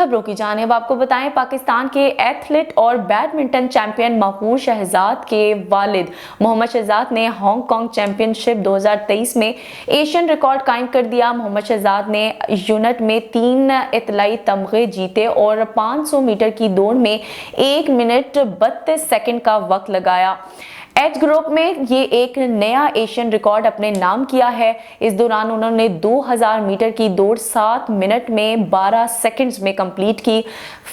खबरों की जानिब आपको बताएं, पाकिस्तान के एथलीट और बैडमिंटन चैंपियन महमूद शहजाद के वालिद मोहम्मद शहजाद ने हांगकांग चैंपियनशिप 2023 में एशियन रिकॉर्ड कायम कर दिया। मोहम्मद शहजाद ने यूनिट में 3 इतलाई तमगे जीते और 500 मीटर की दौड़ में 1 मिनट 32 सेकंड का वक्त लगाया। एच ग्रुप में ये एक नया एशियन रिकॉर्ड अपने नाम किया है। इस दौरान उन्होंने 2000 मीटर की दौड़ 7 मिनट में 12 सेकंड्स में कंप्लीट की।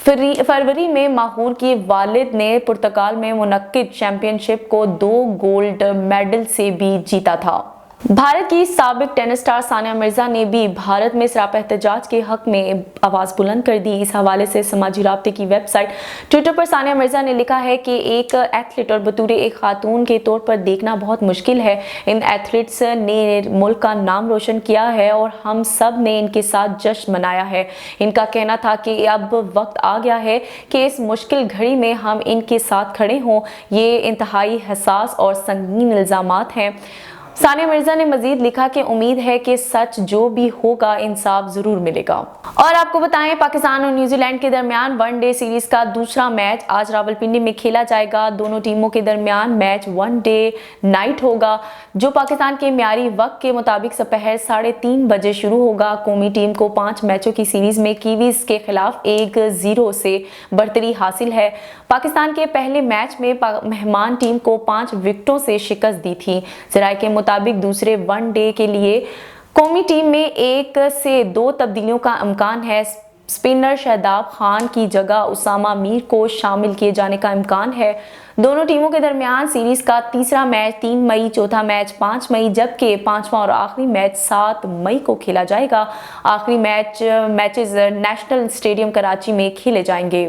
फरवरी में माहूर के वालिद ने पुर्तगाल में मुनक्किद चैंपियनशिप को 2 गोल्ड मेडल से भी जीता था। भारत की साबिक टेनिस स्टार सानिया मिर्जा ने भी भारत में सरापा एहतजाज के हक में आवाज बुलंद कर दी। इस हवाले से समाजी राब्ते की वेबसाइट ट्विटर पर सानिया मिर्जा ने लिखा है कि एक एथलीट और बतौर एक खातून के तौर पर देखना बहुत मुश्किल है। इन एथलीट्स ने मुल्क का नाम रोशन किया है और हम सब ने इनके साथ जश्न मनाया है। इनका कहना था कि अब वक्त आ गया है कि इस मुश्किल घड़ी में हम इनके साथ खड़े हों। ये इंतहाई हसास और संगीन इल्जामात हैं। सानिया मिर्जा ने मजीद लिखा कि उम्मीद है कि सच जो भी होगा इंसाफ जरूर मिलेगा। और आपको बताएं, पाकिस्तान और न्यूजीलैंड के दरमियान वनडे सीरीज का दूसरा मैच आज रावलपिंडी में खेला जाएगा। दोनों टीमों के दरमियान मैच वनडे नाइट होगा, जो पाकिस्तान के म्यारी वक्त के मुताबिक दोपहर 3:30 बजे शुरू होगा। कौमी टीम को 5 मैचों की सीरीज में कीवीज के खिलाफ 1-0 से बढ़तरी हासिल है। पाकिस्तान के पहले मैच में मेहमान टीम को 5 विकेटों से शिकस्त दी थी। जराये के मुताबिक दूसरे वनडे के लिए कौमी टीम में 1 से 2 तब्दीलियों का इम्कान है। स्पिनर शादाब खान की जगह उसामा मीर को शामिल किए जाने का इम्कान है। दोनों टीमों के दरमियान सीरीज का तीसरा मैच 3 मई, चौथा मैच 5 मई, जबकि 5वां और आखिरी मैच 7 मई को खेला जाएगा। आखिरी मैचेस नेशनल स्टेडियम कराची में खेले जाएंगे।